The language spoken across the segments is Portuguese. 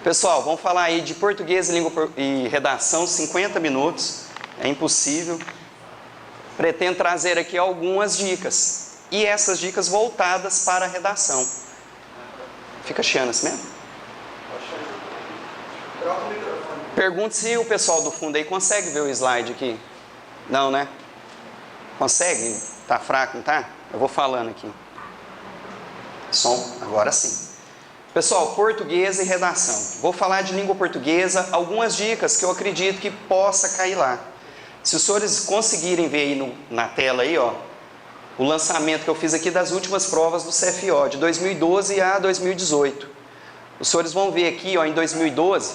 Pessoal, vamos falar aí de português e língua e redação, 50 minutos, é impossível. Pretendo trazer aqui algumas dicas, e essas dicas voltadas para a redação. Fica chiando assim mesmo? Pergunte se o pessoal do fundo aí consegue ver o slide aqui. Não, né? Consegue? Tá fraco, não tá? Eu vou falando aqui. Som, agora sim. Pessoal, português e redação. Vou falar de língua portuguesa, algumas dicas que eu acredito que possa cair lá. Se os senhores conseguirem ver aí na tela aí, ó, o lançamento que eu fiz aqui das últimas provas do CFO, de 2012 a 2018. Os senhores vão ver aqui, ó, em 2012,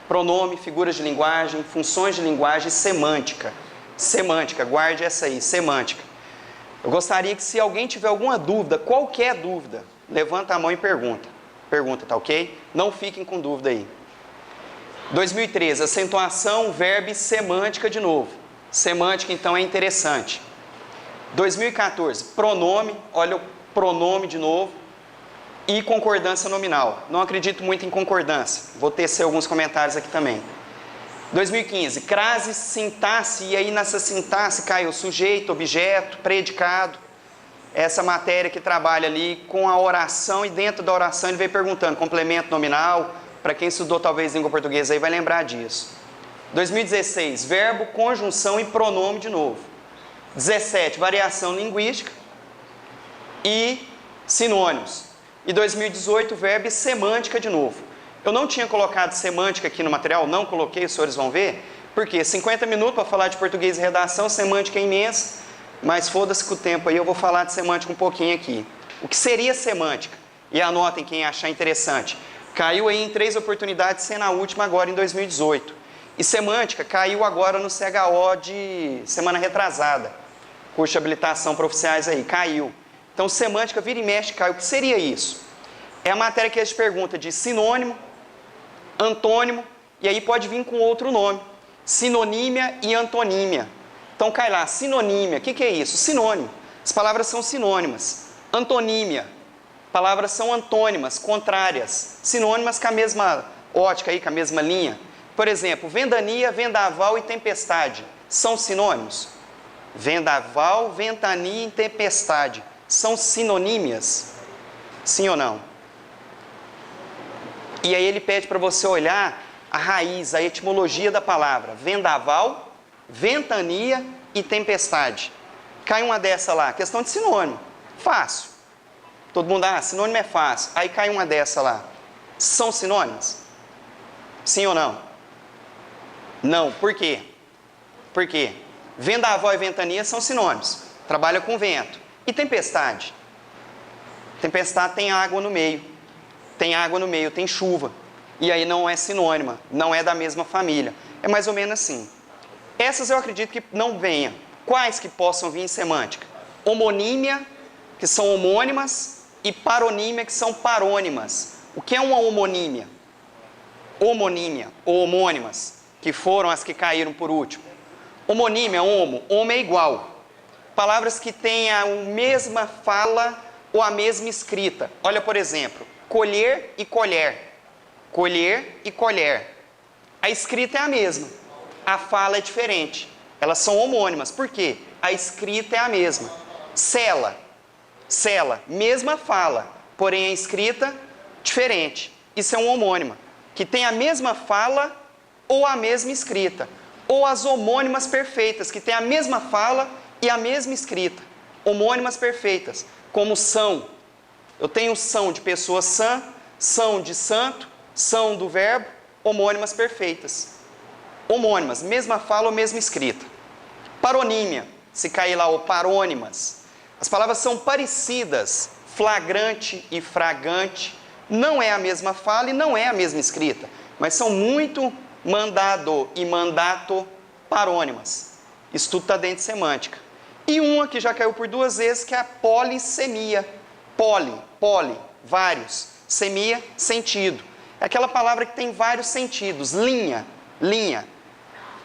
pronome, figuras de linguagem, funções de linguagem, semântica. Semântica, guarde essa aí, semântica. Eu gostaria que se alguém tiver alguma dúvida, qualquer dúvida, levanta a mão e pergunta. Pergunta, tá ok? Não fiquem com dúvida aí. 2013, acentuação, verbo e semântica de novo. Semântica, então, é interessante. 2014, pronome, olha o pronome de novo. E concordância nominal. Não acredito muito em concordância. Vou tecer alguns comentários aqui também. 2015, crase, sintaxe, e aí nessa sintaxe cai o sujeito, objeto, predicado. Essa matéria que trabalha ali com a oração, e dentro da oração ele vem perguntando, complemento nominal, para quem estudou talvez língua portuguesa aí vai lembrar disso. 2016, verbo, conjunção e pronome de novo. 17, variação linguística e sinônimos. E 2018, verbo e semântica de novo. Eu não tinha colocado semântica aqui no material, não coloquei, os senhores vão ver, porque 50 minutos para falar de português e redação, semântica é imensa, mas foda-se com o tempo aí, eu vou falar de semântica um pouquinho aqui. O que seria semântica? E anotem quem achar interessante. Caiu aí em 3 oportunidades, sendo a última agora em 2018. E semântica caiu agora no CHO de semana retrasada. Curso de habilitação para oficiais aí, caiu. Então, semântica vira e mexe, caiu. O que seria isso? É a matéria que eles perguntam de sinônimo, antônimo, e aí pode vir com outro nome. Sinonímia e antonímia. Então cai lá, sinonímia, o que é isso? Sinônimo. As palavras são sinônimas. Antonímia, palavras são antônimas, contrárias. Sinônimas com a mesma ótica aí, com a mesma linha. Por exemplo, ventania, vendaval e tempestade. São sinônimos? Vendaval, ventania e tempestade. São sinonímias? Sim ou não? E aí ele pede para você olhar a raiz, a etimologia da palavra. Vendaval, ventania e tempestade. Cai uma dessa lá, questão de sinônimo. Fácil. Todo mundo, sinônimo é fácil. Aí cai uma dessa lá. São sinônimos? Sim ou não? Não. Por quê? Por quê? Vendaval e ventania são sinônimos. Trabalha com vento. E tempestade? Tempestade tem água no meio. Tem água no meio, tem chuva. E aí não é sinônima, não é da mesma família. É mais ou menos assim. Essas eu acredito que não venham. Quais que possam vir em semântica? Homonímia, que são homônimas, e paronímia, que são parônimas. O que é uma homonímia? Homonímia, ou homônimas, que foram as que caíram por último. Homonímia, homo é igual. Palavras que têm a mesma fala ou a mesma escrita. Olha, por exemplo, colher e colher. Colher e colher. A escrita é a mesma. A fala é diferente. Elas são homônimas. Por quê? A escrita é a mesma. Cela. Cela. Mesma fala, porém a escrita diferente. Isso é uma homônima. Que tem a mesma fala ou a mesma escrita. Ou as homônimas perfeitas, que tem a mesma fala e a mesma escrita. Homônimas perfeitas. Como são. Eu tenho são de pessoa sã, são de santo, são do verbo, homônimas perfeitas. Homônimas, mesma fala ou mesma escrita. Paronímia, se cair lá o parônimas. As palavras são parecidas, flagrante e fragante. Não é a mesma fala e não é a mesma escrita, mas são muito mandado e mandato parônimas. Isso tudo está dentro de semântica. E uma que já caiu por 2 vezes, que é a polissemia. Poli, vários. Semia, sentido. É aquela palavra que tem vários sentidos. Linha.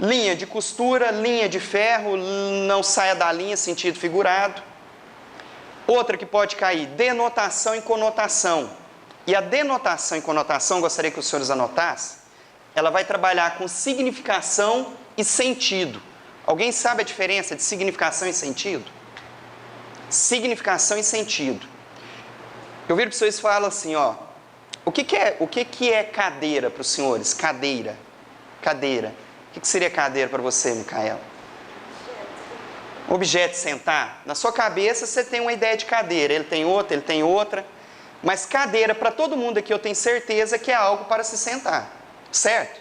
Linha de costura, linha de ferro, não saia da linha, sentido figurado. Outra que pode cair, denotação e conotação. E a denotação e conotação, gostaria que os senhores anotassem, ela vai trabalhar com significação e sentido. Alguém sabe a diferença de significação e sentido? Significação e sentido. Eu viro para vocês e falo assim, ó, o que é cadeira para os senhores? Cadeira. Cadeira. O que seria cadeira para você, Micaela? Objeto de sentar. Na sua cabeça você tem uma ideia de cadeira, ele tem outra. Mas cadeira, para todo mundo aqui, eu tenho certeza que é algo para se sentar, certo?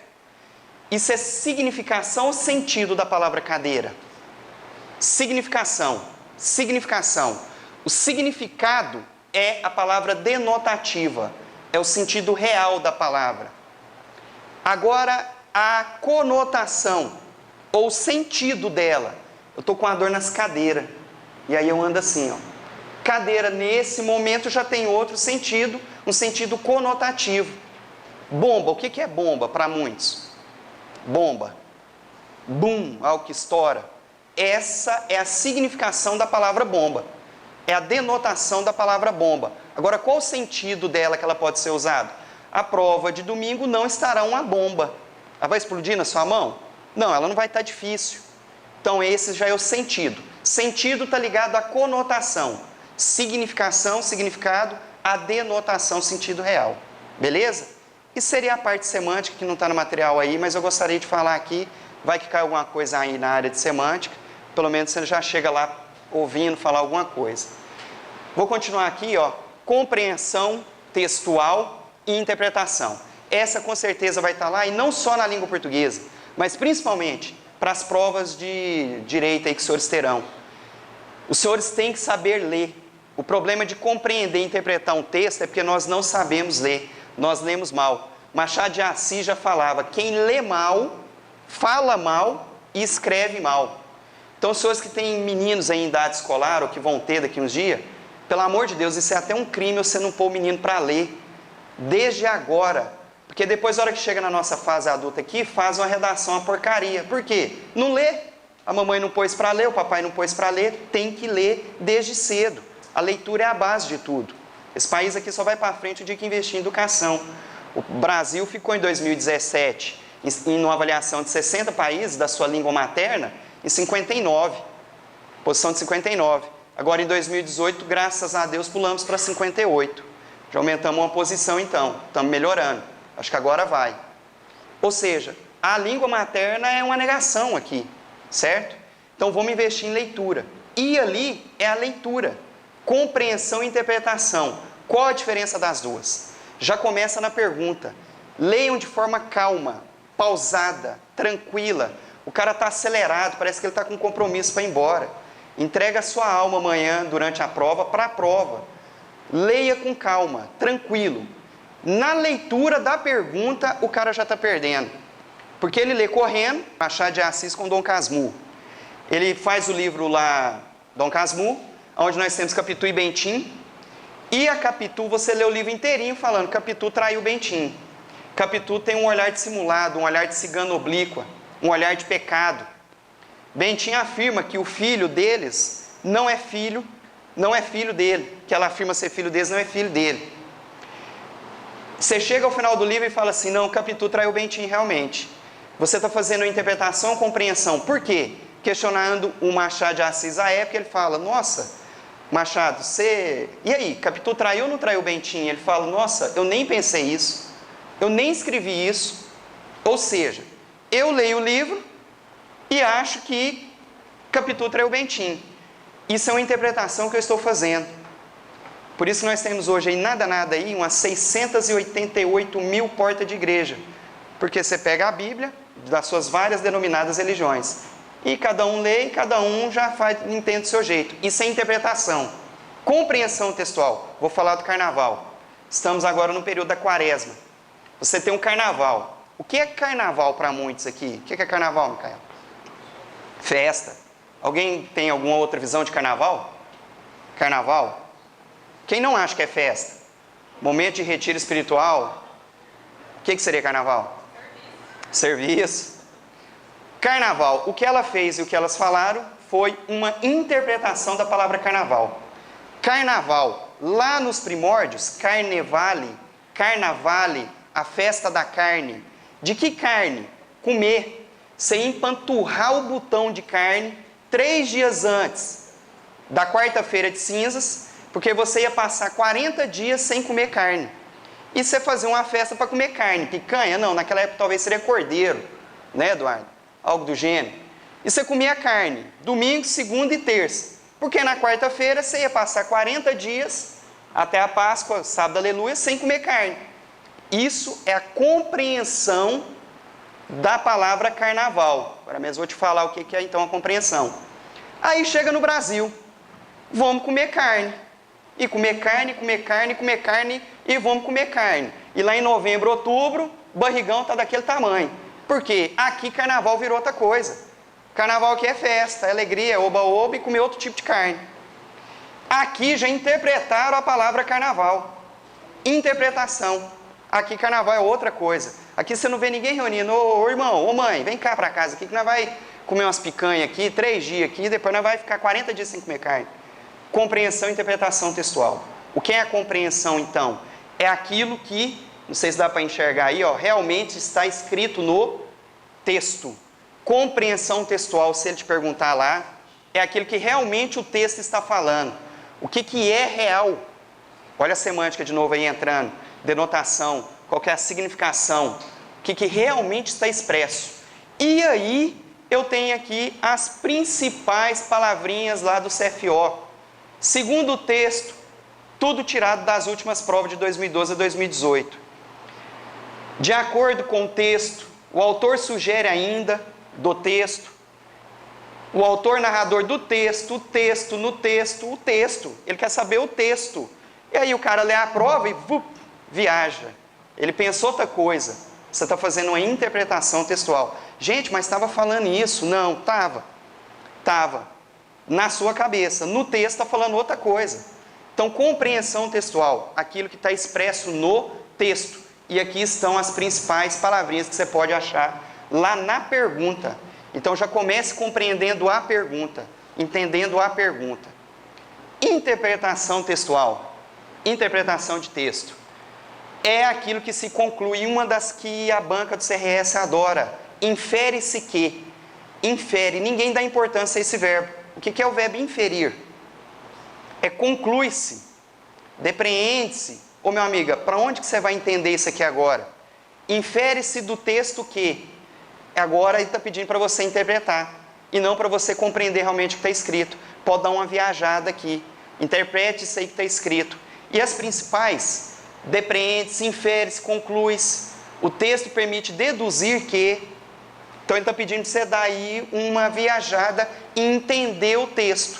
Isso é significação ou sentido da palavra cadeira? Significação. O significado é a palavra denotativa, é o sentido real da palavra. Agora, a conotação, ou sentido dela. Eu estou com a dor nas cadeiras, e aí eu ando assim, ó. Cadeira, nesse momento, já tem outro sentido, um sentido conotativo. Bomba, o que é bomba para muitos? Bomba. Boom, algo que estoura. Essa é a significação da palavra bomba. É a denotação da palavra bomba. Agora, qual o sentido dela que ela pode ser usada? A prova de domingo não estará uma bomba. Ela vai explodir na sua mão? Não, ela não vai estar difícil. Então, esse já é o sentido. Sentido está ligado à conotação. Significação, significado, a denotação, sentido real. Beleza? Isso seria a parte semântica que não está no material aí, mas eu gostaria de falar aqui. Vai que cai alguma coisa aí na área de semântica. Pelo menos você já chega lá ouvindo falar alguma coisa. Vou continuar aqui, ó. Compreensão textual e interpretação. Essa com certeza vai estar lá, e não só na língua portuguesa, mas principalmente para as provas de direito aí que os senhores terão. Os senhores têm que saber ler. O problema de compreender e interpretar um texto é porque nós não sabemos ler, nós lemos mal. Machado de Assis já falava, quem lê mal, fala mal e escreve mal. Então, os senhores que têm meninos aí em idade escolar, ou que vão ter daqui uns dias, pelo amor de Deus, isso é até um crime você não pôr o menino para ler, desde agora. Porque depois, na hora que chega na nossa fase adulta aqui, faz uma redação, uma porcaria. Por quê? Não lê. A mamãe não pôs para ler, o papai não pôs para ler, tem que ler desde cedo. A leitura é a base de tudo. Esse país aqui só vai para frente o dia que investir em educação. O Brasil ficou em 2017 em uma avaliação de 60 países da sua língua materna, em 59, posição de 59. Agora em 2018, graças a Deus, pulamos para 58. Já aumentamos uma posição então, estamos melhorando. Acho que agora vai. Ou seja, a língua materna é uma negação aqui, certo? Então vamos investir em leitura. E ali é a leitura. Compreensão e interpretação. Qual a diferença das duas? Já começa na pergunta. Leiam de forma calma, pausada, tranquila. O cara está acelerado, parece que ele está com compromisso para ir embora. Entrega a sua alma amanhã, durante a prova, para a prova. Leia com calma, tranquilo. Na leitura da pergunta, o cara já está perdendo. Porque ele lê correndo, Machado de Assis com Dom Casmurro. Ele faz o livro lá, Dom Casmurro, onde nós temos Capitu e Bentinho. E a Capitu, você lê o livro inteirinho falando, Capitu traiu Bentinho. Capitu tem um olhar dissimulado, um olhar de cigana oblíqua, um olhar de pecado. Bentinho afirma que o filho deles não é filho dele, que ela afirma ser filho deles, não é filho dele. Você chega ao final do livro e fala assim, não, Capitu traiu Bentinho realmente. Você está fazendo uma interpretação ou compreensão. Por quê? Questionando o Machado de Assis à época, ele fala, nossa, Machado, você... E aí, Capitu traiu ou não traiu Bentinho? Ele fala, nossa, eu nem pensei isso, eu nem escrevi isso. Ou seja, eu leio o livro e acho que Capitu traiu Bentinho. Isso é uma interpretação que eu estou fazendo. Por isso nós temos hoje aí, nada aí, umas 688 mil portas de igreja. Porque você pega a Bíblia, das suas várias denominadas religiões, e cada um lê, e cada um já entende do seu jeito. Isso é interpretação. Compreensão textual. Vou falar do carnaval. Estamos agora no período da quaresma. Você tem um carnaval. O que é carnaval para muitos aqui? O que é carnaval, Micael? Festa. Alguém tem alguma outra visão de carnaval? Carnaval? Quem não acha que é festa? Momento de retiro espiritual? O que seria carnaval? Serviço. Carnaval, o que ela fez e o que elas falaram foi uma interpretação da palavra carnaval. Carnaval, lá nos primórdios, carnevale, Carnavale, a festa da carne. De que carne? Comer. Você empanturrar o botão de carne 3 dias antes da quarta-feira de cinzas, porque você ia passar 40 dias sem comer carne. E você fazer uma festa para comer carne. Picanha? Não, naquela época talvez seria cordeiro, né, Eduardo? Algo do gênero. E você comia carne, domingo, segunda e terça. Porque na quarta-feira você ia passar 40 dias até a Páscoa, sábado, aleluia, sem comer carne. Isso é a compreensão da palavra carnaval. Agora mesmo vou te falar o que é então a compreensão. Aí chega no Brasil, vamos comer carne. E comer carne, comer carne, comer carne e vamos comer carne. E lá em novembro, outubro, barrigão está daquele tamanho. Por quê? Aqui carnaval virou outra coisa. Carnaval aqui é festa, é alegria, é oba-oba e comer outro tipo de carne. Aqui já interpretaram a palavra carnaval. Interpretação. Aqui carnaval é outra coisa. Aqui você não vê ninguém reunindo. Ô irmão, ô mãe, vem cá para casa aqui que nós vai comer umas picanhas aqui, 3 dias aqui, depois nós vai ficar 40 dias sem comer carne. Compreensão e interpretação textual. O que é a compreensão então? É aquilo que, não sei se dá para enxergar aí, ó, realmente está escrito no texto. Compreensão textual, se ele te perguntar lá, é aquilo que realmente o texto está falando. O que é real? Olha a semântica de novo aí entrando. Denotação, qual que é a significação, o que realmente está expresso. E aí, eu tenho aqui as principais palavrinhas lá do CFO. Segundo o texto, tudo tirado das últimas provas de 2012 a 2018. De acordo com o texto, o autor sugere ainda do texto, o autor narrador do texto, o texto, no texto, o texto. Ele quer saber o texto. E aí o cara lê a prova e viaja. Ele pensou outra coisa. Você está fazendo uma interpretação textual. Gente, mas estava falando isso. Não, estava. Estava. Na sua cabeça. No texto está falando outra coisa. Então, compreensão textual. Aquilo que está expresso no texto. E aqui estão as principais palavrinhas que você pode achar lá na pergunta. Então, já comece compreendendo a pergunta. Entendendo a pergunta. Interpretação textual. Interpretação de texto. É aquilo que se conclui, uma das que a banca do CRS adora. Infere-se que. Infere. Ninguém dá importância a esse verbo. O que é o verbo inferir? É conclui-se. Depreende-se. Ô meu amiga, para onde que você vai entender isso aqui agora? Infere-se do texto que. Agora ele está pedindo para você interpretar. E não para você compreender realmente o que está escrito. Pode dar uma viajada aqui. Interprete isso aí que está escrito. E as principais... Depreende-se, infere-se, conclui-se. O texto permite deduzir que. Então ele está pedindo para você dar aí uma viajada e entender o texto.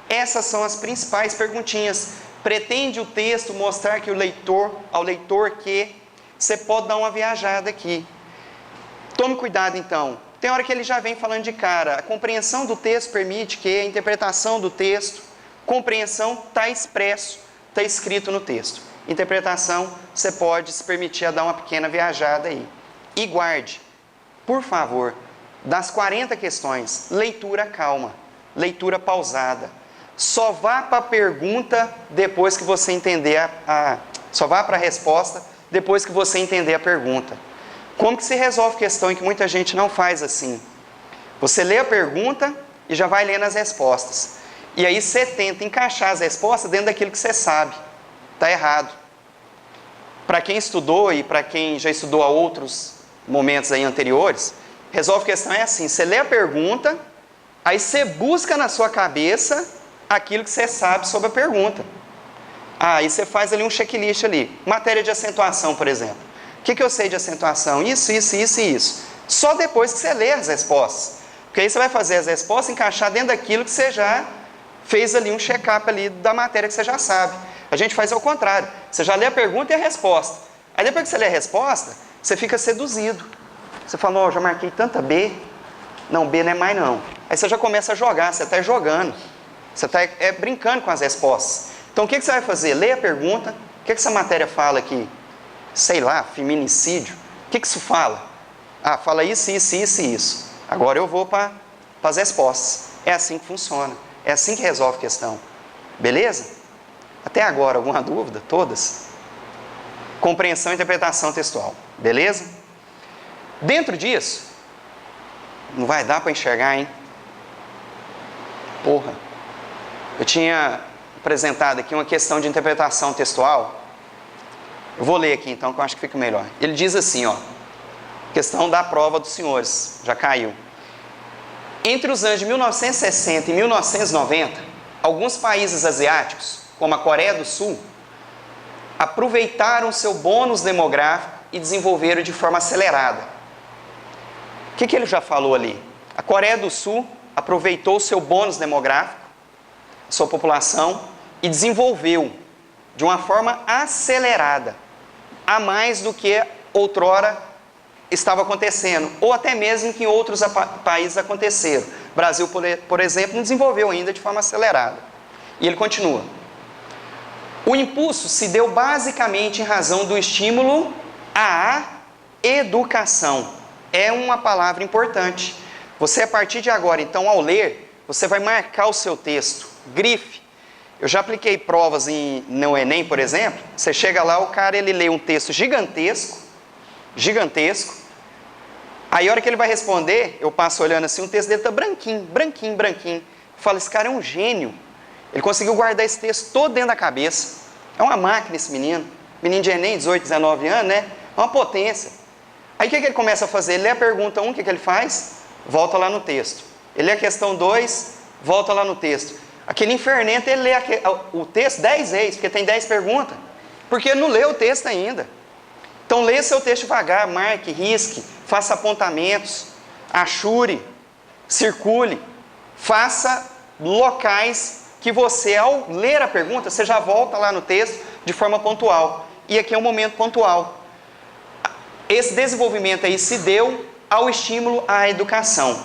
Essas são as principais perguntinhas. Pretende o texto mostrar que ao leitor que você pode dar uma viajada aqui. Tome cuidado então. Tem hora que ele já vem falando de cara. A compreensão do texto permite que a interpretação do texto, compreensão está expresso, está escrito no texto. Interpretação, você pode se permitir a dar uma pequena viajada aí. E guarde, por favor, das 40 questões, leitura calma, leitura pausada. Só vá para a pergunta depois que você entender só vá para a resposta depois que você entender a pergunta. Como que se resolve questão em que muita gente não faz assim? Você lê a pergunta e já vai lendo as respostas. E aí você tenta encaixar as respostas dentro daquilo que você sabe. Está errado. Para quem estudou e para quem já estudou a outros momentos aí anteriores, resolve a questão é assim, você lê a pergunta, aí você busca na sua cabeça aquilo que você sabe sobre a pergunta. Aí você faz ali um checklist ali. Matéria de acentuação, por exemplo. O que eu sei de acentuação? Isso, isso, isso e isso. Só depois que você lê as respostas. Porque aí você vai fazer as respostas, encaixar dentro daquilo que você já fez ali um check-up ali da matéria que você já sabe. A gente faz ao contrário. Você já lê a pergunta e a resposta. Aí depois que você lê a resposta, você fica seduzido. Você fala, já marquei tanta B. Não, B não é mais não. Aí você já começa a jogar, você está jogando. Você está brincando com as respostas. Então o que você vai fazer? Lê a pergunta. O que essa matéria fala aqui? Sei lá, feminicídio. O que isso fala? Fala isso, isso, isso e isso. Agora eu vou para as respostas. É assim que funciona. É assim que resolve a questão. Beleza? Até agora, alguma dúvida? Todas? compreensão e interpretação textual. Beleza? Dentro disso, não vai dar para enxergar, hein? Porra. Eu tinha apresentado aqui uma questão de interpretação textual. Eu vou ler aqui então, que eu acho que fica melhor. Ele diz assim, ó. Questão da prova dos senhores. Já caiu. Entre os anos de 1960 e 1990, alguns países asiáticos, como a Coreia do Sul, aproveitaram seu bônus demográfico e desenvolveram de forma acelerada. O que ele já falou ali? A Coreia do Sul aproveitou seu bônus demográfico, sua população, e desenvolveu de uma forma acelerada, a mais do que outrora estava acontecendo, ou até mesmo que em outros países aconteceram. O Brasil, por exemplo, não desenvolveu ainda de forma acelerada. E ele continua. O impulso se deu basicamente em razão do estímulo à educação. É uma palavra importante. Você, a partir de agora, então, ao ler, você vai marcar o seu texto. Grife. Eu já apliquei provas no Enem, por exemplo. Você chega lá, o cara ele lê um texto gigantesco. Aí a hora que ele vai responder, eu passo olhando assim, o texto dele está branquinho. Eu falo, esse cara é um gênio. Ele conseguiu guardar esse texto todo dentro da cabeça. É uma máquina esse menino. Menino de Enem, 18, 19 anos, né? É uma potência. Aí o que ele começa a fazer? Ele lê a pergunta 1, o que ele faz? Volta lá no texto. Ele lê a questão 2, volta lá no texto. Aquele infernento, ele lê o texto 10 vezes, porque tem 10 perguntas. Porque ele não lê o texto ainda. Então, lê seu texto devagar, marque, risque, faça apontamentos, achure, circule, faça locais que você, ao ler a pergunta, você já volta lá no texto de forma pontual. E aqui é um momento pontual. Esse desenvolvimento aí se deu ao estímulo à educação.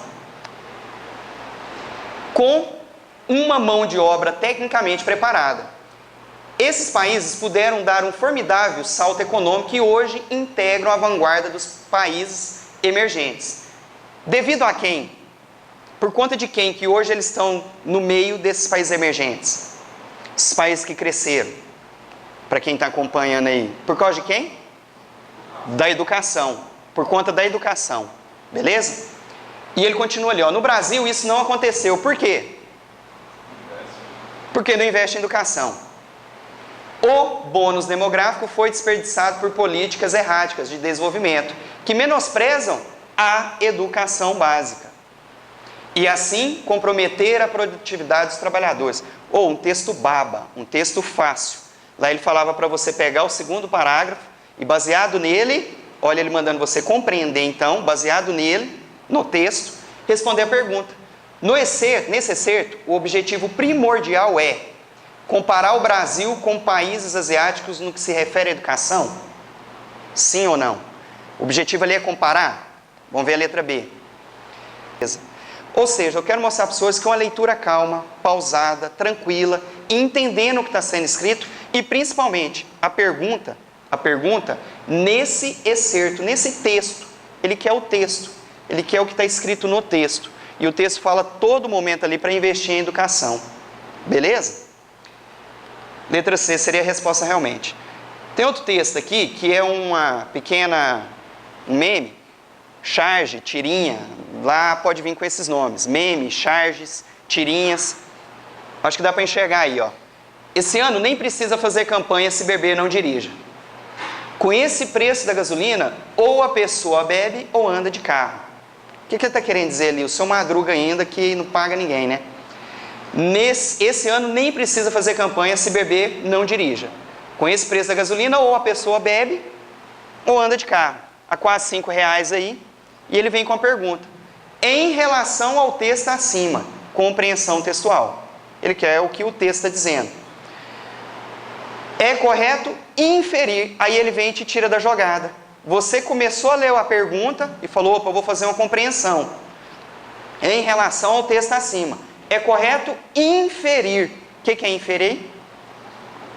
Com uma mão de obra tecnicamente preparada. Esses países puderam dar um formidável salto econômico e hoje integram a vanguarda dos países emergentes. Devido a quem? Por conta de quem que hoje eles estão no meio desses países emergentes? Esses países que cresceram. Para quem está acompanhando aí. Por causa de quem? Da educação. Por conta da educação. Beleza? E ele continua ali, ó. No Brasil isso não aconteceu. Por quê? Porque não investe em educação. O bônus demográfico foi desperdiçado por políticas erráticas de desenvolvimento, que menosprezam a educação básica. E assim comprometer a produtividade dos trabalhadores. Ou um texto baba, um texto fácil. Lá ele falava para você pegar o segundo parágrafo e baseado nele, olha ele mandando você compreender então, baseado nele, no texto, responder a pergunta. Nesse excerto, o objetivo primordial é comparar o Brasil com países asiáticos no que se refere à educação? Sim ou não? O objetivo ali é comparar? Vamos ver a letra B. Ou seja, eu quero mostrar para as pessoas que é uma leitura calma, pausada, tranquila, entendendo o que está sendo escrito e principalmente a pergunta nesse excerto, nesse texto. Ele quer o texto, ele quer o que está escrito no texto. E o texto fala todo momento ali para investir em educação. Beleza? Letra C seria a resposta realmente. Tem outro texto aqui que é uma pequena meme, charge, tirinha, lá pode vir com esses nomes, meme, charges, tirinhas. Acho que dá para enxergar aí, ó. Esse ano nem precisa fazer campanha se beber não dirija. Com esse preço da gasolina, ou a pessoa bebe ou anda de carro. O que ele está querendo dizer ali? O seu Madruga ainda que não paga ninguém, né? Esse ano nem precisa fazer campanha se beber, não dirija. Com esse preço da gasolina, ou a pessoa bebe ou anda de carro. A quase R$5 aí. E ele vem com a pergunta. Em relação ao texto acima, compreensão textual. Ele quer o que o texto está dizendo. É correto inferir. Aí ele vem e te tira da jogada. Você começou a ler a pergunta e falou, opa, eu vou fazer uma compreensão. Em relação ao texto acima. É correto inferir. O que é inferir?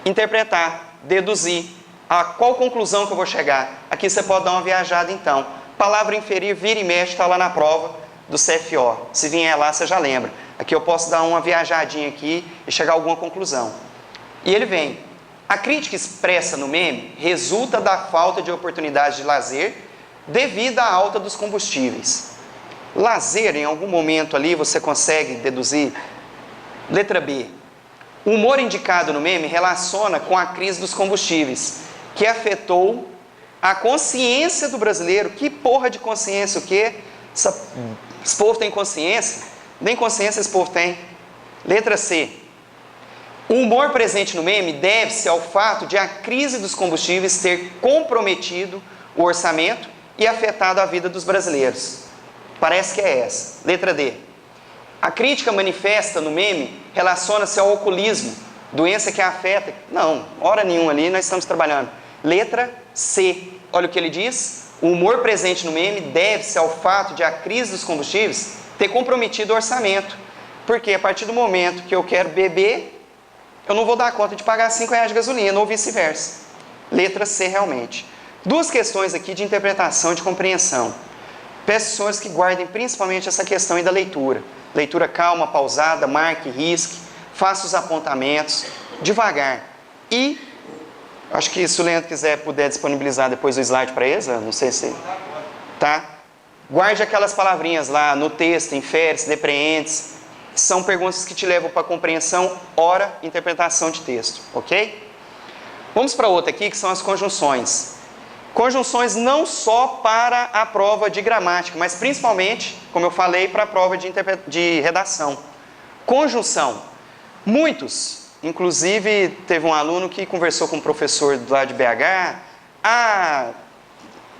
Interpretar, deduzir. A qual conclusão que eu vou chegar? Aqui você pode dar uma viajada então. Palavra inferir, vira e mexe, está lá na prova do CFO. Se vier lá, você já lembra. Aqui eu posso dar uma viajadinha aqui e chegar a alguma conclusão. E ele vem. A crítica expressa no meme resulta da falta de oportunidade de lazer devido à alta dos combustíveis. Lazer, em algum momento ali, você consegue deduzir? Letra B. O humor indicado no meme relaciona com a crise dos combustíveis, que afetou a consciência do brasileiro. Que porra de consciência? O quê? Esse povo tem consciência? Nem consciência esse povo tem. Letra C. O humor presente no meme deve-se ao fato de a crise dos combustíveis ter comprometido o orçamento e afetado a vida dos brasileiros. Parece que é essa. Letra D. A crítica manifesta no meme relaciona-se ao alcoolismo, doença que afeta... Não, hora nenhuma ali, nós estamos trabalhando. Letra C. Olha o que ele diz. O humor presente no meme deve-se ao fato de a crise dos combustíveis ter comprometido o orçamento. Porque a partir do momento que eu quero beber, eu não vou dar conta de pagar R$5 de gasolina, ou vice-versa. Letra C, realmente. Duas questões aqui de interpretação e de compreensão. Peço aos senhores que guardem principalmente essa questão aí da leitura. Leitura calma, pausada, marque, risque, faça os apontamentos, devagar. E, acho que se o Leandro puder disponibilizar depois o slide para eles, não sei se... Tá? Guarde aquelas palavrinhas lá no texto, infere-se, depreende-se. São perguntas que te levam para compreensão, ora, interpretação de texto, ok? Vamos para outra aqui, que são as conjunções. Conjunções não só para a prova de gramática, mas principalmente, como eu falei, para a prova de redação. Conjunção. Muitos, inclusive teve um aluno que conversou com um professor do lado de BH,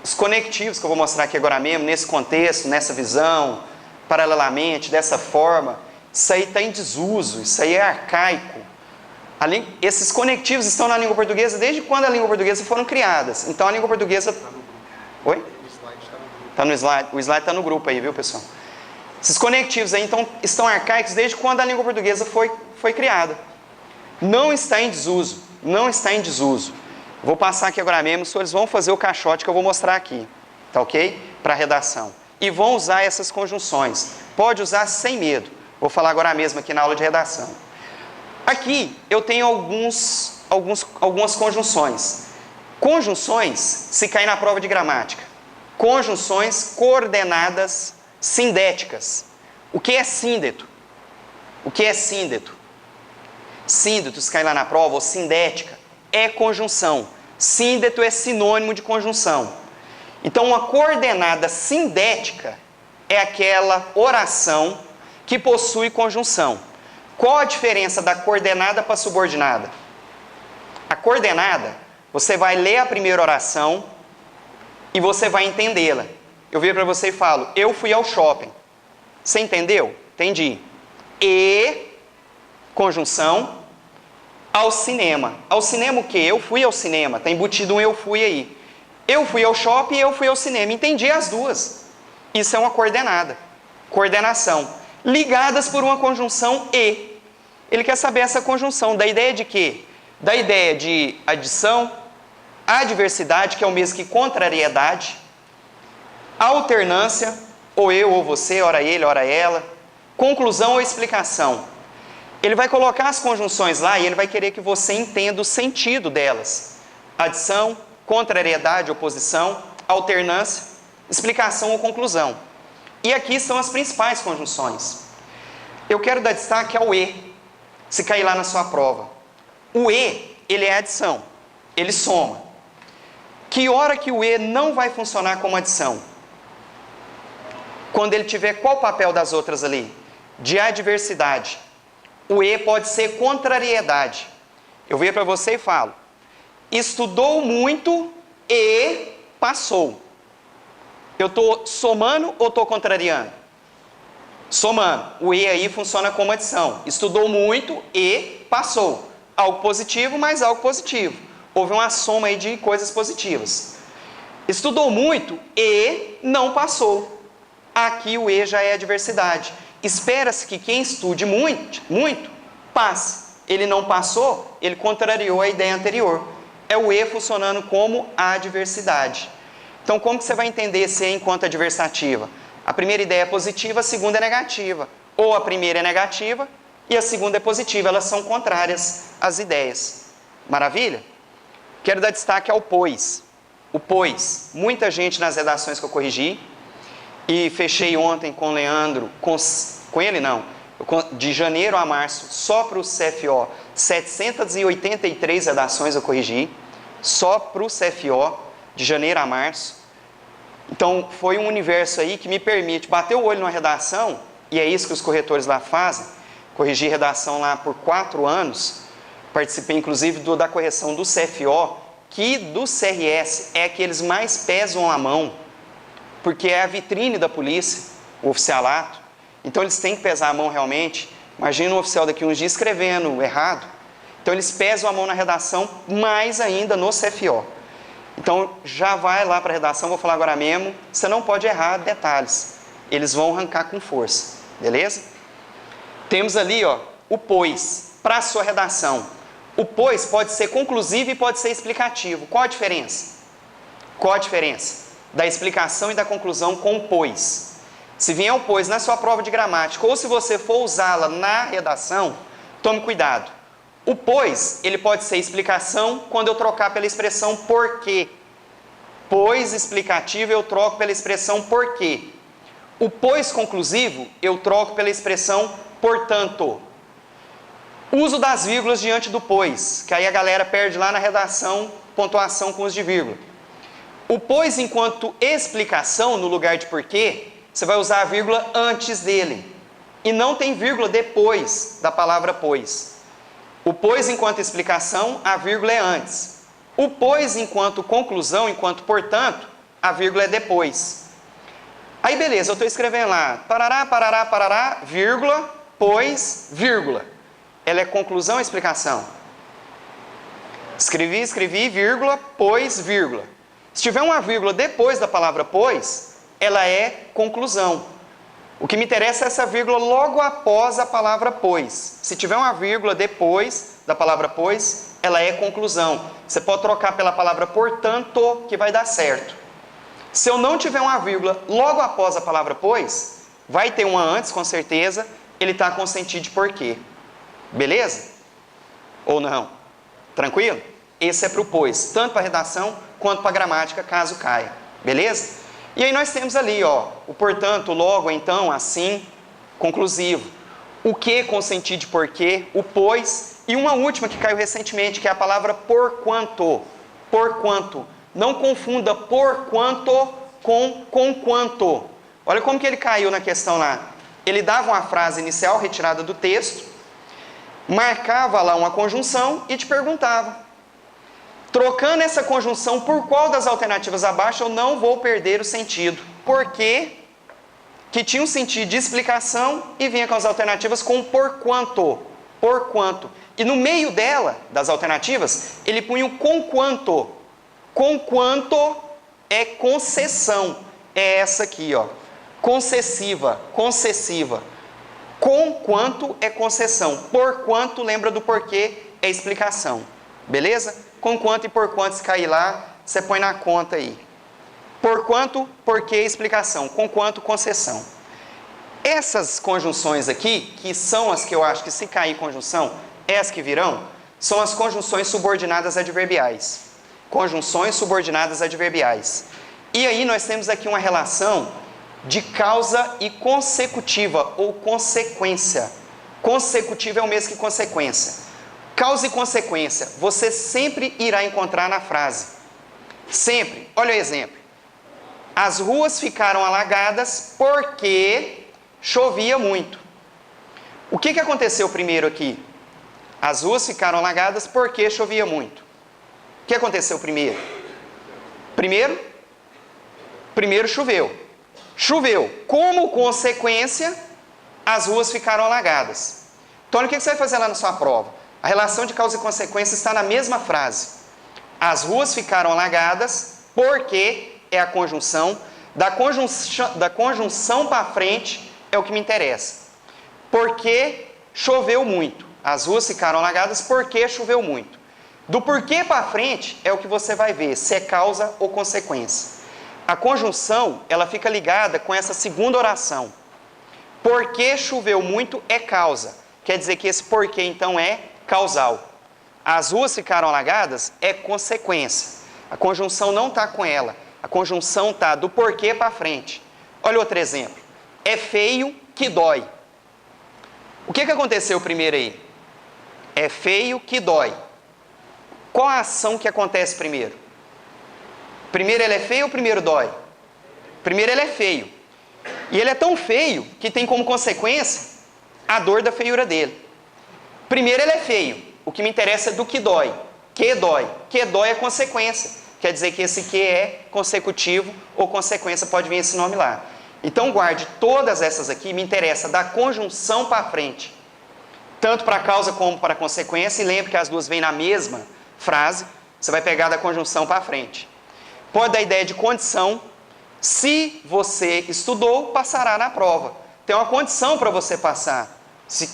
os conectivos que eu vou mostrar aqui agora mesmo, nesse contexto, nessa visão, paralelamente, dessa forma, isso aí está em desuso, isso aí é arcaico. Esses conectivos estão na língua portuguesa desde quando a língua portuguesa foram criadas. Então a língua portuguesa... Oi? Está no slide. O slide está no grupo aí, viu, pessoal? Esses conectivos aí então estão arcaicos desde quando a língua portuguesa foi criada. Não está em desuso. Não está em desuso. Vou passar aqui agora mesmo, os senhores vão fazer o caixote que eu vou mostrar aqui. Tá ok? Para a redação. E vão usar essas conjunções. Pode usar sem medo. Vou falar agora mesmo aqui na aula de redação. Aqui eu tenho algumas conjunções. Conjunções, se cair na prova de gramática. Conjunções coordenadas sindéticas. O que é síndeto? O que é síndeto? Síndeto, se cair lá na prova, ou sindética, é conjunção. Síndeto é sinônimo de conjunção. Então, uma coordenada sindética é aquela oração que possui conjunção. Qual a diferença da coordenada para a subordinada? A coordenada, você vai ler a primeira oração e você vai entendê-la. Eu viro para você e falo, eu fui ao shopping. Você entendeu? Entendi. E, conjunção, ao cinema. Ao cinema o quê? Eu fui ao cinema. Está embutido um eu fui aí. Eu fui ao shopping e eu fui ao cinema. Entendi as duas. Isso é uma coordenada. Coordenação. Ligadas por uma conjunção e. Ele quer saber essa conjunção. Da ideia de quê? Da ideia de adição, adversidade, que é o mesmo que contrariedade, alternância, ou eu ou você, ora ele, ora ela, conclusão ou explicação. Ele vai colocar as conjunções lá e ele vai querer que você entenda o sentido delas. Adição, contrariedade, oposição, alternância, explicação ou conclusão. E aqui são as principais conjunções. Eu quero dar destaque ao e, se cair lá na sua prova. O e, ele é adição, ele soma. Que hora que o e não vai funcionar como adição? Quando ele tiver qual papel das outras ali? De adversidade. O e pode ser contrariedade. Eu venho para você e falo, estudou muito e passou. Eu estou somando ou estou contrariando? Somando. O e aí funciona como adição. Estudou muito e passou. Algo positivo mais algo positivo. Houve uma soma aí de coisas positivas. Estudou muito e não passou. Aqui o e já é adversidade. Espera-se que quem estude muito, passe. Ele não passou, ele contrariou a ideia anterior. É o e funcionando como adversidade. Então, como que você vai entender esse e enquanto adversativa? A primeira ideia é positiva, a segunda é negativa. Ou a primeira é negativa e a segunda é positiva. Elas são contrárias às ideias. Maravilha? Quero dar destaque ao pois. O pois. Muita gente nas redações que eu corrigi, e fechei ontem com o Leandro, com ele não, de janeiro a março, só para o CFO, 783 redações eu corrigi, só para o CFO, de janeiro a março. Então, foi um universo aí que me permite bater o olho numa redação, e é isso que os corretores lá fazem. Corrigi redação lá por 4 anos, participei inclusive da correção do CFO, que do CRS é que eles mais pesam a mão, porque é a vitrine da polícia, o oficialato. Então eles têm que pesar a mão realmente. Imagina um oficial daqui uns dias escrevendo errado. Então eles pesam a mão na redação, mais ainda no CFO. Então já vai lá para a redação, vou falar agora mesmo, você não pode errar detalhes. Eles vão arrancar com força, beleza? Temos ali, ó, o pois, para a sua redação. O pois pode ser conclusivo e pode ser explicativo. Qual a diferença? Qual a diferença da explicação e da conclusão com o pois? Se vier o pois na sua prova de gramática, ou se você for usá-la na redação, tome cuidado. O pois, ele pode ser explicação quando eu trocar pela expressão porquê. Pois explicativo eu troco pela expressão porquê. O pois conclusivo eu troco pela expressão portanto. Uso das vírgulas diante do pois, que aí a galera perde lá na redação pontuação com os de vírgula. O pois enquanto explicação no lugar de porquê, você vai usar a vírgula antes dele. E não tem vírgula depois da palavra pois. O pois enquanto explicação, a vírgula é antes. O pois enquanto conclusão, enquanto portanto, a vírgula é depois. Aí beleza, eu estou escrevendo lá, parará, parará, parará, vírgula, pois, vírgula. Ela é conclusão ou explicação? Escrevi, vírgula, pois, vírgula. Se tiver uma vírgula depois da palavra pois, ela é conclusão. O que me interessa é essa vírgula logo após a palavra pois. Se tiver uma vírgula depois da palavra pois, ela é conclusão. Você pode trocar pela palavra portanto, que vai dar certo. Se eu não tiver uma vírgula logo após a palavra pois, vai ter uma antes, com certeza, ele está com sentido de porquê. Beleza? Ou não? Tranquilo? Esse é para o pois, tanto para a redação quanto para a gramática, caso caia. Beleza? E aí nós temos ali, ó, o portanto, logo, então, assim, conclusivo. O que com sentido de porquê, o pois, e uma última que caiu recentemente, que é a palavra porquanto. Porquanto. Não confunda porquanto com quanto. Olha como que ele caiu na questão lá. Ele dava uma frase inicial retirada do texto, marcava lá uma conjunção e te perguntava. Trocando essa conjunção por qual das alternativas abaixo eu não vou perder o sentido. Porque que tinha um sentido de explicação e vinha com as alternativas com porquanto. Porquanto. E no meio dela, das alternativas, ele punha o conquanto. Conquanto é concessão. É essa aqui, ó. Concessiva, concessiva. Conquanto é concessão. Porquanto, lembra do porquê, é explicação. Beleza? Conquanto e porquanto, se cair lá, você põe na conta aí. Porquanto, porquê, explicação. Conquanto, concessão. Essas conjunções aqui, que são as que eu acho que se cair conjunção, as que virão, são as conjunções subordinadas adverbiais. Conjunções subordinadas adverbiais. E aí nós temos aqui uma relação de causa e consecutiva, ou consequência. Consecutiva é o mesmo que consequência. Causa e consequência, você sempre irá encontrar na frase. Sempre. Olha o exemplo. As ruas ficaram alagadas porque chovia muito. O que aconteceu primeiro aqui? As ruas ficaram alagadas porque chovia muito. O que aconteceu primeiro? Primeiro choveu. Choveu. Como consequência, as ruas ficaram alagadas. Então, o que você vai fazer lá na sua prova? A relação de causa e consequência está na mesma frase. As ruas ficaram alagadas porque é a conjunção. Da conjunção para frente é o que me interessa. Porque choveu muito. As ruas ficaram alagadas porque choveu muito. Do porquê para frente é o que você vai ver, se é causa ou consequência. A conjunção, ela fica ligada com essa segunda oração. Porque choveu muito é causa. Quer dizer que esse porquê, então, é causal. as ruas ficaram alagadas é consequência. A conjunção não está com ela. A conjunção está do porquê para frente. Olha outro exemplo. É feio que dói. O que aconteceu primeiro aí? É feio que dói. Qual a ação que acontece primeiro? Primeiro ele é feio ou primeiro dói? Primeiro ele é feio. E ele é tão feio que tem como consequência a dor da feiura dele. Primeiro ele é feio. O que me interessa é do que dói. Que dói. Que dói é consequência. Quer dizer que esse que é consecutivo ou consequência, pode vir esse nome lá. Então guarde todas essas aqui, me interessa da conjunção para frente. Tanto para a causa como para a consequência. E lembre que as duas vêm na mesma frase. Você vai pegar da conjunção para frente. Pode dar ideia de condição. Se você estudou, passará na prova. Tem uma condição para você passar. Se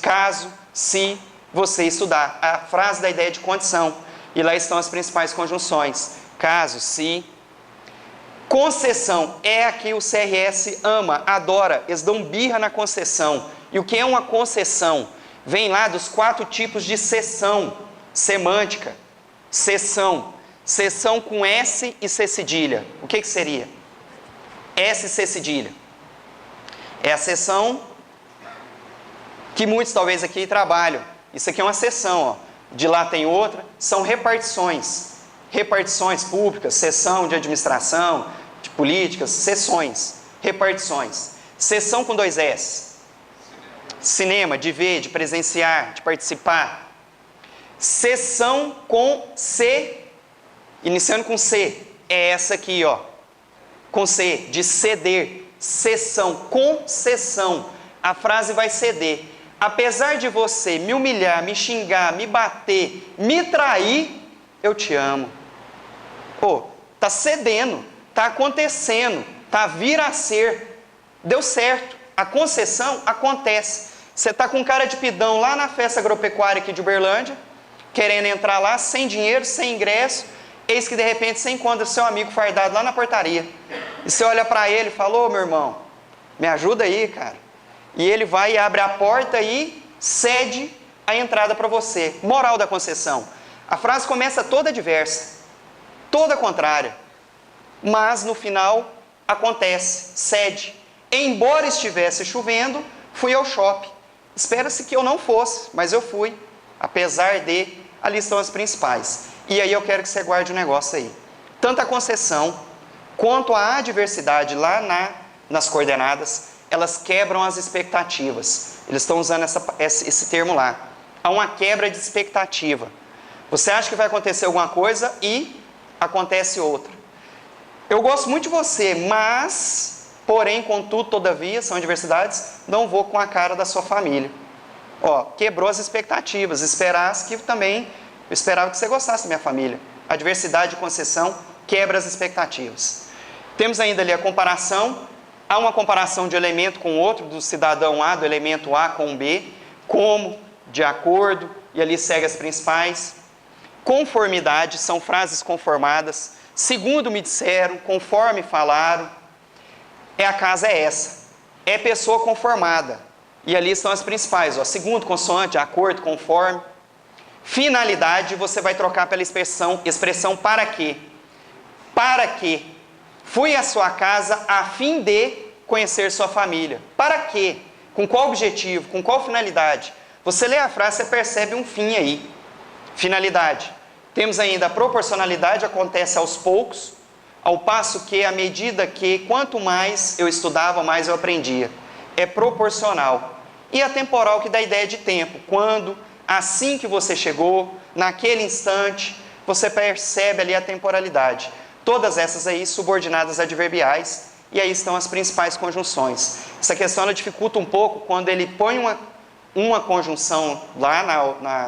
você estudar. A frase da ideia de condição. E lá estão as principais conjunções. Caso, se. Concessão. É a que o CRS ama, adora. Eles dão birra na concessão. E o que é uma concessão? Vem lá dos 4 tipos de cessão semântica. Cessão. Cessão com S e C cedilha. O que seria? S e C cedilha. É a cessão que muitos talvez aqui trabalham. Isso aqui é uma cessão, ó. De lá tem outra. São repartições. Repartições públicas, cessão de administração, de políticas, sessões, repartições. Cessão com 2 S. Cinema, de ver, de presenciar, de participar. Cessão com C, iniciando com C. É essa aqui, ó. Com C, de ceder. Cessão, concessão. A frase vai ceder. Apesar de você me humilhar, me xingar, me bater, me trair, eu te amo. Pô, tá cedendo, tá acontecendo, tá vir a ser. Deu certo. A concessão acontece. Você tá com cara de pidão lá na festa agropecuária aqui de Uberlândia, querendo entrar lá sem dinheiro, sem ingresso. Eis que de repente você encontra seu amigo fardado lá na portaria. E você olha para ele e fala: ô meu irmão, me ajuda aí, cara. E ele vai e abre a porta e cede a entrada para você. Moral da concessão. A frase começa toda diversa, toda contrária. Mas no final acontece, cede. Embora estivesse chovendo, fui ao shopping. Espera-se que eu não fosse, mas eu fui. Apesar de, ali estão as principais. E aí eu quero que você guarde um negócio aí. Tanto a concessão quanto a adversidade lá nas coordenadas, elas quebram as expectativas. Eles estão usando esse termo lá. Há uma quebra de expectativa. Você acha que vai acontecer alguma coisa e acontece outra. Eu gosto muito de você, mas, porém, contudo, todavia, são adversidades, não vou com a cara da sua família. Ó, quebrou as expectativas. Esperasse que também, eu esperava que você gostasse da minha família. Adversidade e concessão quebra as expectativas. Temos ainda ali a comparação. Há uma comparação de elemento com outro, do cidadão A, do elemento A com B, como, de acordo, e ali segue as principais. Conformidade, são frases conformadas. Segundo me disseram, conforme falaram. A casa é essa. É pessoa conformada. E ali estão as principais, ó. Segundo, consoante, de acordo, conforme. Finalidade, você vai trocar pela expressão para quê? Para quê? Fui à sua casa a fim de conhecer sua família. Para quê? Com qual objetivo? Com qual finalidade? Você lê a frase, você percebe um fim aí. Finalidade. Temos ainda a proporcionalidade, acontece aos poucos, ao passo que, à medida que, quanto mais eu estudava, mais eu aprendia. É proporcional. E a temporal, que dá a ideia de tempo. Quando, assim que você chegou, naquele instante, você percebe ali a temporalidade. Todas essas aí subordinadas adverbiais, e aí estão as principais conjunções. Essa questão ela dificulta um pouco quando ele põe uma conjunção lá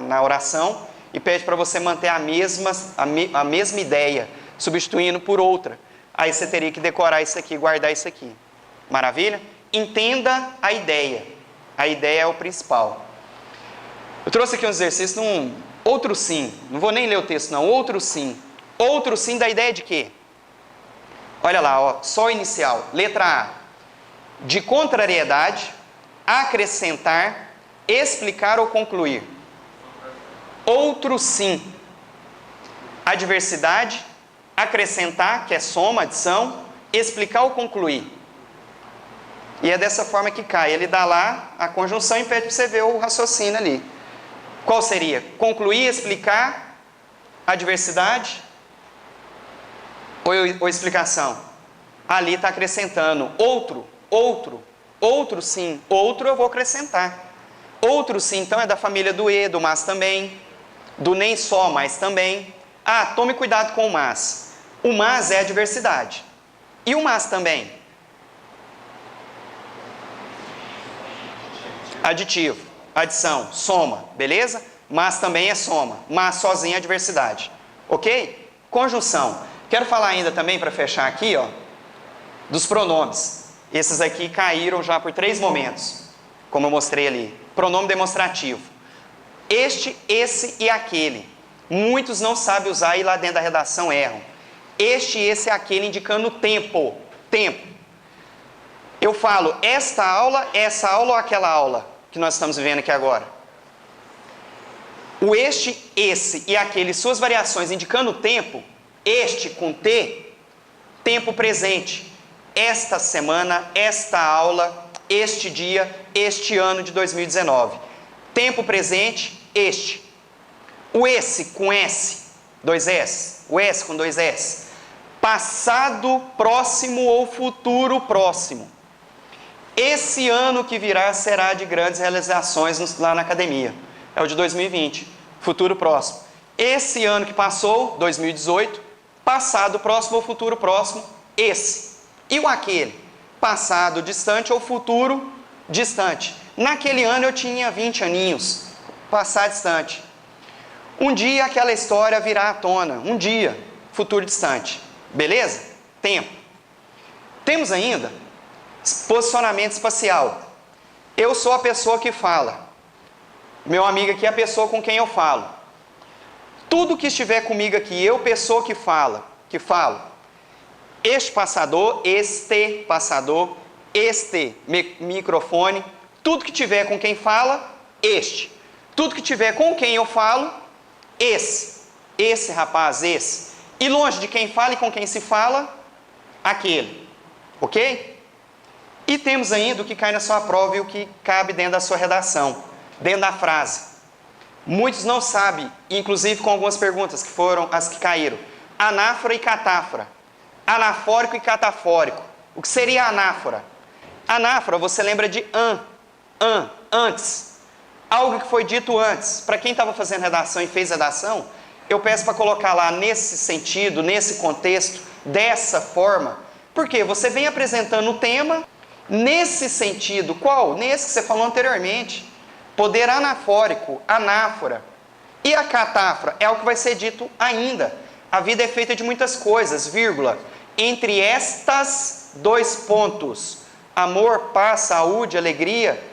na oração e pede para você manter a mesma ideia, substituindo por outra. Aí você teria que decorar isso aqui, guardar isso aqui. Maravilha? Entenda a ideia. A ideia é o principal. Eu trouxe aqui um exercício num outro sim. Não vou nem ler o texto não. Outro sim. Outro sim da ideia de quê? Olha lá, ó, só inicial. Letra A. De contrariedade, acrescentar, explicar ou concluir. Outro sim. adversidade, acrescentar, que é soma, adição, explicar ou concluir. E é dessa forma que cai. Ele dá lá a conjunção e pede para você ver o raciocínio ali. Qual seria? Concluir, explicar, adversidade ou explicação? Ali está acrescentando. Outro sim. Outro eu vou acrescentar. Outro sim, então é da família do e, do mas também. Do nem só, mas também. Ah, tome cuidado com o mas. O mas é adversidade. E o mas também? Aditivo, adição, soma, beleza? Mas também é soma. Mas sozinho é adversidade. Ok? Conjunção. Quero falar ainda também, para fechar aqui, ó, dos pronomes. Esses aqui caíram já por 3 momentos, como eu mostrei ali. Pronome demonstrativo. Este, esse e aquele. Muitos não sabem usar e lá dentro da redação erram. Este, esse e aquele indicando tempo. Tempo. Eu falo esta aula ou aquela aula que nós estamos vivendo aqui agora. O este, esse e aquele, suas variações indicando tempo, este com T, tempo presente. Esta semana, esta aula, este dia, este ano de 2019. Tempo presente, este. O esse com S, 2 S. O S com 2 S. Passado próximo ou futuro próximo. Esse ano que virá será de grandes realizações lá na academia. É o de 2020, futuro próximo. Esse ano que passou, 2018, passado próximo ou futuro próximo, esse. E o aquele? Passado distante ou futuro distante. Naquele ano eu tinha 20 aninhos, passado distante. Um dia aquela história virá à tona, um dia, futuro distante. Beleza? Tempo. Temos ainda posicionamento espacial. Eu sou a pessoa que fala. Meu amigo aqui é a pessoa com quem eu falo. Tudo que estiver comigo aqui, eu, pessoa que falo. Este passador, este microfone, tudo que tiver com quem fala, este. Tudo que tiver com quem eu falo, esse rapaz, esse. E longe de quem fala e com quem se fala, aquele. Ok? E temos ainda o que cai na sua prova e o que cabe dentro da sua redação, dentro da frase. Muitos não sabem, inclusive com algumas perguntas que foram as que caíram. Anáfora e catáfora. Anafórico e catafórico. O que seria anáfora? Anáfora, você lembra de antes. Algo que foi dito antes. Para quem estava fazendo redação e fez redação, eu peço para colocar lá nesse sentido, nesse contexto, dessa forma. Porque você vem apresentando o tema nesse sentido. Qual? Nesse que você falou anteriormente. Poder anafórico, anáfora. E a catáfora é o que vai ser dito ainda. A vida é feita de muitas coisas, vírgula. Entre estas 2 pontos, amor, paz, saúde, alegria,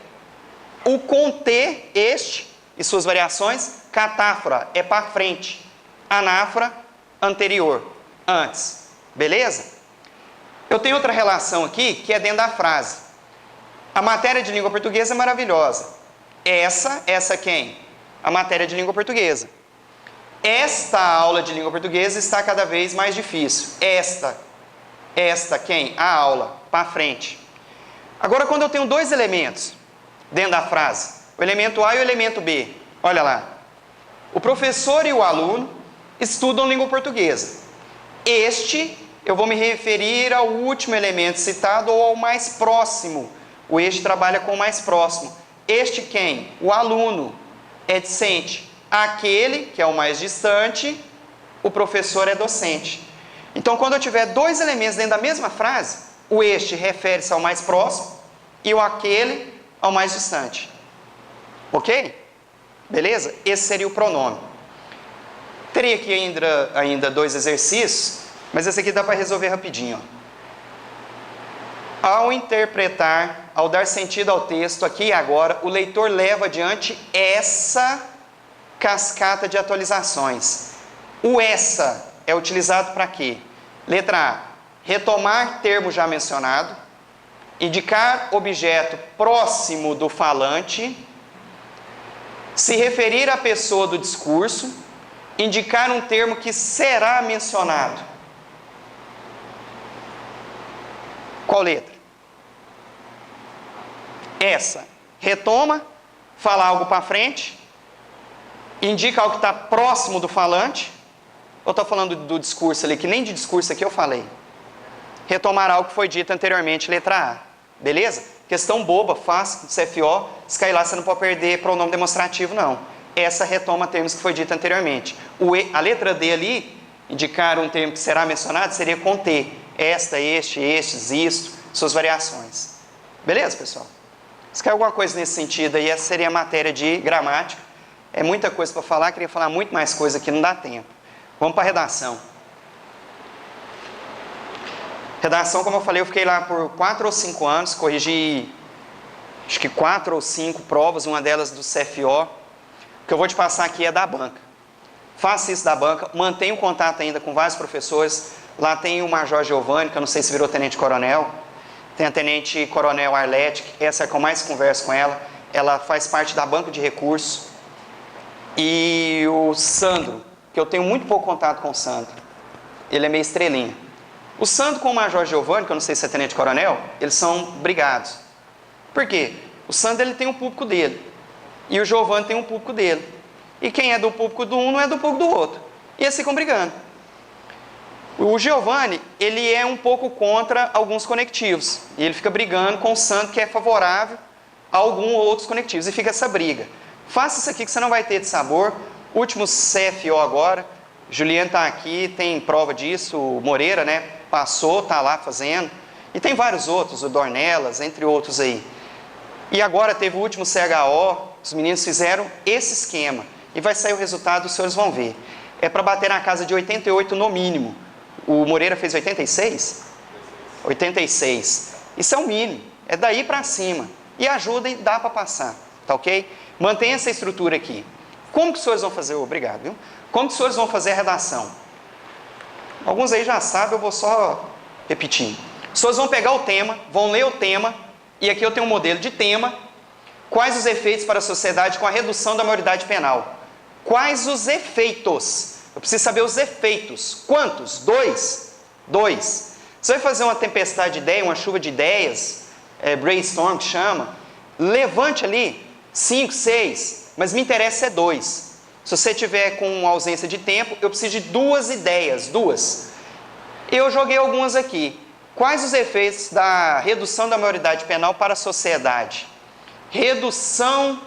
o conter, este e suas variações, catáfora é para frente, anáfora, anterior, antes. Beleza? Eu tenho outra relação aqui que é dentro da frase. A matéria de língua portuguesa é maravilhosa. Essa quem? A matéria de língua portuguesa. Esta aula de língua portuguesa está cada vez mais difícil. Esta quem? A aula, para frente. Agora, quando eu tenho 2 elementos dentro da frase, o elemento A e o elemento B, olha lá. O professor e o aluno estudam língua portuguesa. Este, eu vou me referir ao último elemento citado ou ao mais próximo. O este trabalha com o mais próximo. Este quem? O aluno é discente. Aquele, que é o mais distante, o professor é docente. Então, quando eu tiver 2 elementos dentro da mesma frase, o este refere-se ao mais próximo e o aquele ao mais distante. Ok? Beleza? Esse seria o pronome. Teria aqui ainda 2 exercícios, mas esse aqui dá para resolver rapidinho. Ao interpretar, ao dar sentido ao texto, aqui e agora, o leitor leva adiante essa cascata de atualizações. O essa é utilizado para quê? Letra A. Retomar termo já mencionado. Indicar objeto próximo do falante. Se referir à pessoa do discurso. indicar um termo que será mencionado. Qual letra? Essa. Retoma, fala algo para frente, indica algo que está próximo do falante. Eu estou falando do discurso ali, que nem de discurso aqui eu falei. Retomar algo que foi dito anteriormente, letra A. Beleza? Questão boba, fácil, CFO. Se cair lá, você não pode perder pronome demonstrativo, não. Essa retoma termos que foi dito anteriormente. A letra D ali, indicar um termo que será mencionado, seria conter. Esta, este, estes, isto, suas variações. Beleza, pessoal? Se caiu alguma coisa nesse sentido aí, essa seria a matéria de gramática. É muita coisa para falar, queria falar muito mais coisa aqui, não dá tempo. Vamos para a redação. Redação, como eu falei, eu fiquei lá por 4 ou 5 anos, corrigi acho que 4 ou 5 provas, uma delas do CFO. O que eu vou te passar aqui é da banca. Faça isso da banca, mantenha um contato ainda com vários professores. Lá tem o Major Giovanni, que eu não sei se virou tenente-coronel. Tem a tenente-coronel Arlete, que essa é a que eu mais converso com ela. Ela faz parte da banca de recursos. E o Sandro, que eu tenho muito pouco contato com o Sandro. Ele é meio estrelinha. O Sandro com o Major Giovanni, que eu não sei se é tenente-coronel, eles são brigados. Por quê? O Sandro ele tem um público dele. E o Giovanni tem um público dele. E quem é do público do um não é do público do outro. E eles ficam brigando. O Giovanni, ele é um pouco contra alguns conectivos. E ele fica brigando com o Sandro, que é favorável a algum ou outros conectivos. E fica essa briga. Faça isso aqui que você não vai ter de sabor. Último CFO agora. Juliano está aqui, tem prova disso. O Moreira, né? Passou, está lá fazendo. E tem vários outros, o Dornelas, entre outros aí. E agora teve o último CHO. Os meninos fizeram esse esquema. E vai sair o resultado, os senhores vão ver. É para bater na casa de 88 no mínimo. O Moreira fez 86? 86. Isso é o mínimo. É daí para cima. E ajuda e dá para passar. Tá ok? Mantenha essa estrutura aqui. Como que os senhores vão fazer? Obrigado, viu? Como que os senhores vão fazer a redação? Alguns aí já sabem, eu vou só repetir. Os senhores vão pegar o tema, vão ler o tema. E aqui eu tenho um modelo de tema. Quais os efeitos para a sociedade com a redução da maioridade penal? Quais os efeitos? Eu preciso saber os efeitos. Quantos? 2? 2. Você vai fazer uma tempestade de ideia, uma chuva de ideias, brainstorm que chama. Levante ali 5, 6, mas me interessa é 2. Se você tiver com ausência de tempo, eu preciso de 2 ideias, 2. Eu joguei algumas aqui. Quais os efeitos da redução da maioridade penal para a sociedade? Redução,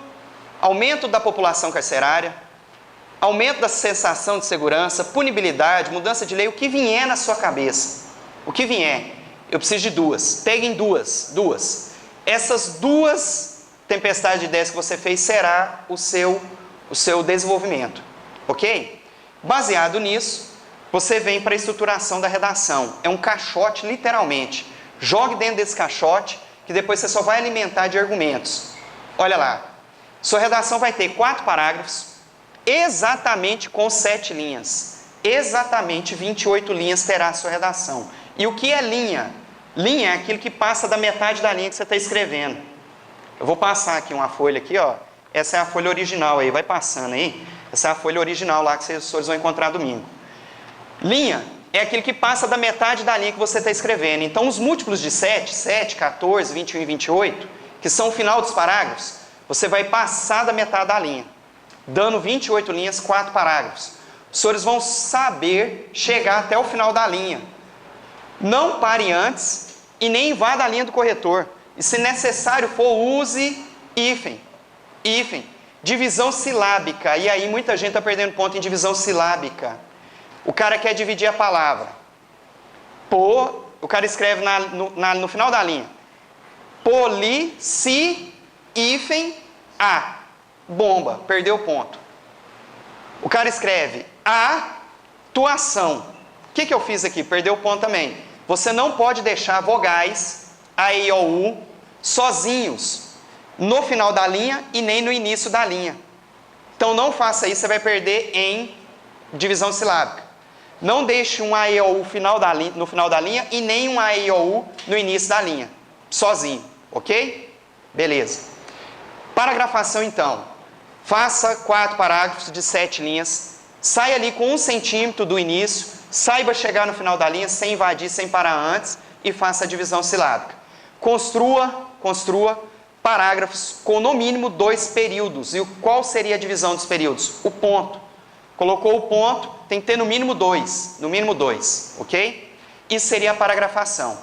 aumento da população carcerária, aumento da sensação de segurança, punibilidade, mudança de lei, o que vier na sua cabeça. O que vier. Eu preciso de 2. Peguem 2. Essas 2 tempestades de ideias que você fez será o seu desenvolvimento. Ok? Baseado nisso, você vem para a estruturação da redação. É um caixote, literalmente. Jogue dentro desse caixote, que depois você só vai alimentar de argumentos. Olha lá. Sua redação vai ter 4 parágrafos, exatamente com 7 linhas. Exatamente 28 linhas terá a sua redação. E o que é linha? Linha é aquilo que passa da metade da linha que você está escrevendo. Eu vou passar aqui uma folha aqui, ó. Essa é a folha original aí, vai passando aí. Essa é a folha original lá que os senhores vão encontrar domingo. Linha é aquilo que passa da metade da linha que você está escrevendo. Então, os múltiplos de 7, 14, 21 e 28, que são o final dos parágrafos, você vai passar da metade da linha, dando 28 linhas, 4 parágrafos. Os senhores vão saber chegar até o final da linha. Não pare antes e nem invada a linha do corretor. E se necessário for, use hífen. Divisão silábica. E aí muita gente está perdendo ponto em divisão silábica. O cara quer dividir a palavra. O cara escreve no final da linha. Poli, si, hífen, a. Bomba, perdeu o ponto. O cara escreve atuação. O que eu fiz aqui? Perdeu o ponto também. Você não pode deixar vogais, a, e, o, u, sozinhos no final da linha e nem no início da linha. Então não faça isso, você vai perder em divisão silábica. Não deixe um a, e, o, u no final da linha e nem um a, e, o, u no início da linha. Sozinho, ok? Beleza. Paragrafação então. Faça 4 parágrafos de 7 linhas, Sai ali com 1 centímetro do início, saiba chegar no final da linha sem invadir, sem parar antes e faça a divisão silábica. Construa parágrafos com no mínimo 2 períodos. E qual seria a divisão dos períodos? O ponto. Colocou o ponto, tem que ter no mínimo 2. No mínimo 2, ok? Isso seria a paragrafação.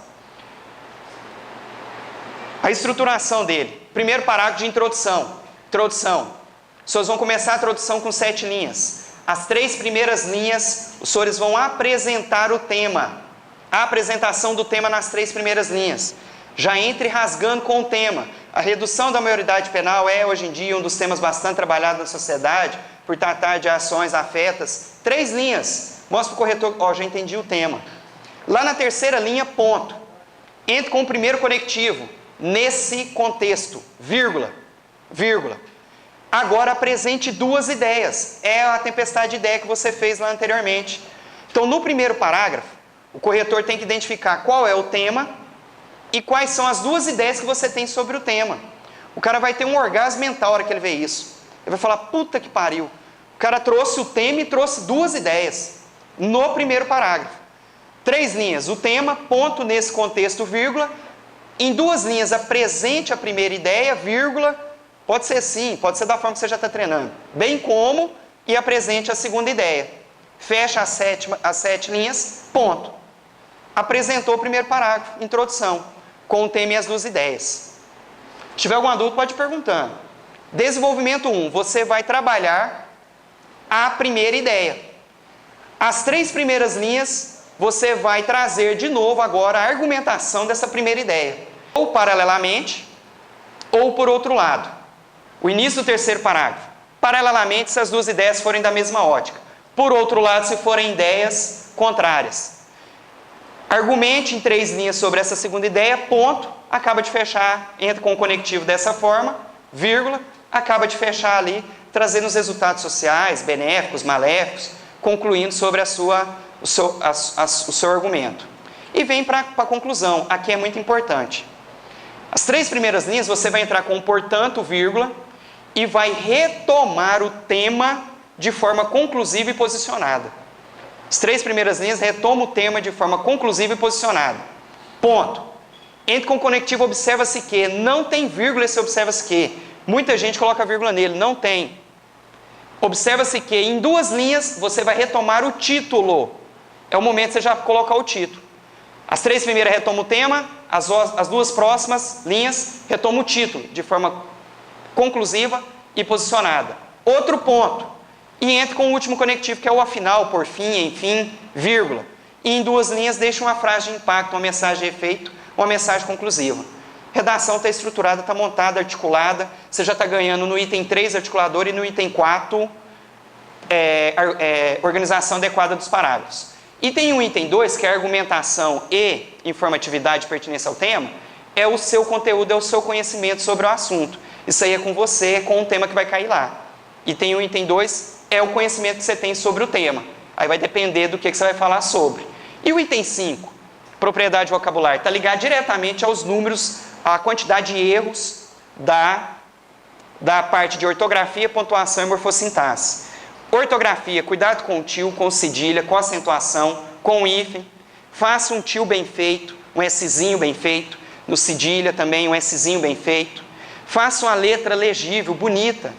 A estruturação dele. Primeiro parágrafo de introdução. Introdução. Os senhores vão começar a introdução com 7 linhas. As 3 primeiras linhas, os senhores vão apresentar o tema. A apresentação do tema nas 3 primeiras linhas. Já entre rasgando com o tema. A redução da maioridade penal é, hoje em dia, um dos temas bastante trabalhados na sociedade, por tratar de ações afetas. 3 linhas. Mostra para o corretor, já entendi o tema. Lá na terceira linha, ponto. Entre com o primeiro conectivo. Nesse contexto, vírgula. Agora apresente 2 ideias. É a tempestade de ideia que você fez lá anteriormente. Então, no primeiro parágrafo, o corretor tem que identificar qual é o tema e quais são as 2 ideias que você tem sobre o tema. O cara vai ter um orgasmo mental na hora que ele vê isso. Ele vai falar, puta que pariu. O cara trouxe o tema e trouxe 2 ideias no primeiro parágrafo. 3 linhas, o tema, ponto, nesse contexto, vírgula. Em 2 linhas, apresente a primeira ideia, vírgula. Pode ser sim, pode ser da forma que você já está treinando. Bem como, e apresente a segunda ideia. Fecha as 7 linhas, ponto. Apresentou o primeiro parágrafo, introdução, com o tema e as 2 ideias. Se tiver algum adulto, pode ir perguntando. Desenvolvimento 1, você vai trabalhar a primeira ideia. As 3 primeiras linhas, você vai trazer de novo agora a argumentação dessa primeira ideia. Ou paralelamente, ou por outro lado. O início do terceiro parágrafo. Paralelamente, se as 2 ideias forem da mesma ótica. Por outro lado, se forem ideias contrárias. Argumente em 3 linhas sobre essa segunda ideia, ponto, acaba de fechar, entra com o conectivo dessa forma, vírgula, acaba de fechar ali, trazendo os resultados sociais, benéficos, maléficos, concluindo sobre o seu argumento. E vem para a conclusão, aqui é muito importante. As 3 primeiras linhas, você vai entrar com portanto, vírgula, e vai retomar o tema de forma conclusiva e posicionada. As 3 primeiras linhas retomam o tema de forma conclusiva e posicionada. Ponto. Entre com o conectivo, observa-se que. Não tem vírgula esse observa-se que. Muita gente coloca vírgula nele, não tem. Observa-se que em 2 linhas você vai retomar o título. É o momento de você já colocar o título. As 3 primeiras retomam o tema, as 2 próximas linhas retomam o título, de forma conclusiva e posicionada. Outro ponto. E entra com o último conectivo, que é o afinal, por fim, enfim, vírgula. E em 2 linhas deixa uma frase de impacto, uma mensagem de efeito, uma mensagem conclusiva. Redação está estruturada, está montada, articulada. Você já está ganhando no item 3, articulador, e no item 4, organização adequada dos parágrafos. E tem um item 2, que é argumentação e informatividade e pertinência ao tema, é o seu conteúdo, é o seu conhecimento sobre o assunto. Isso aí é com você, é com o tema que vai cair lá. E tem o item 2, é o conhecimento que você tem sobre o tema. Aí vai depender do que você vai falar sobre. E o item 5, propriedade vocabular, está ligado diretamente aos números, à quantidade de erros da parte de ortografia, pontuação e morfossintaxe. Ortografia, cuidado com o tio, com cedilha, com acentuação, com o hífen. Faça um tio bem feito, um Szinho bem feito. No cedilha também um Szinho bem feito. Faça uma letra legível, bonita.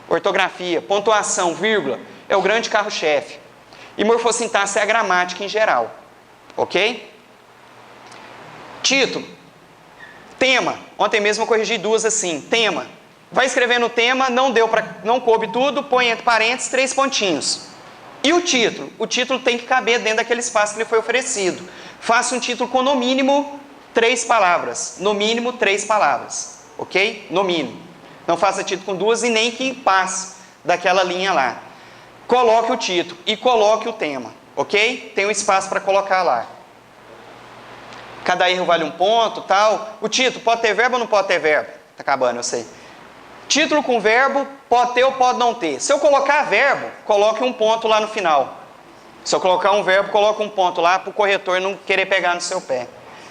Ortografia, pontuação, vírgula, é o grande carro-chefe. E morfossintaxe é a gramática em geral. Ok? Título. Tema. Ontem mesmo eu corrigi 2 assim. Tema. Vai escrevendo o tema, não coube tudo, põe entre parênteses 3 pontinhos. E o título? O título tem que caber dentro daquele espaço que lhe foi oferecido. Faça um título com no mínimo 3 palavras. No mínimo 3 palavras. Ok? No mínimo. Não faça título com 2 e nem que passe daquela linha lá. Coloque o título e coloque o tema. Ok? Tem um espaço para colocar lá. Cada erro vale 1 ponto, tal. O título pode ter verbo ou não pode ter verbo? Tá acabando, eu sei. Título com verbo, pode ter ou pode não ter. Se eu colocar verbo, coloque 1 ponto lá no final. Se eu colocar um verbo, coloque 1 ponto lá para o corretor não querer pegar no seu pé.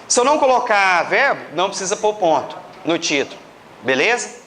Se eu não colocar verbo, não precisa pôr ponto no título. Beleza?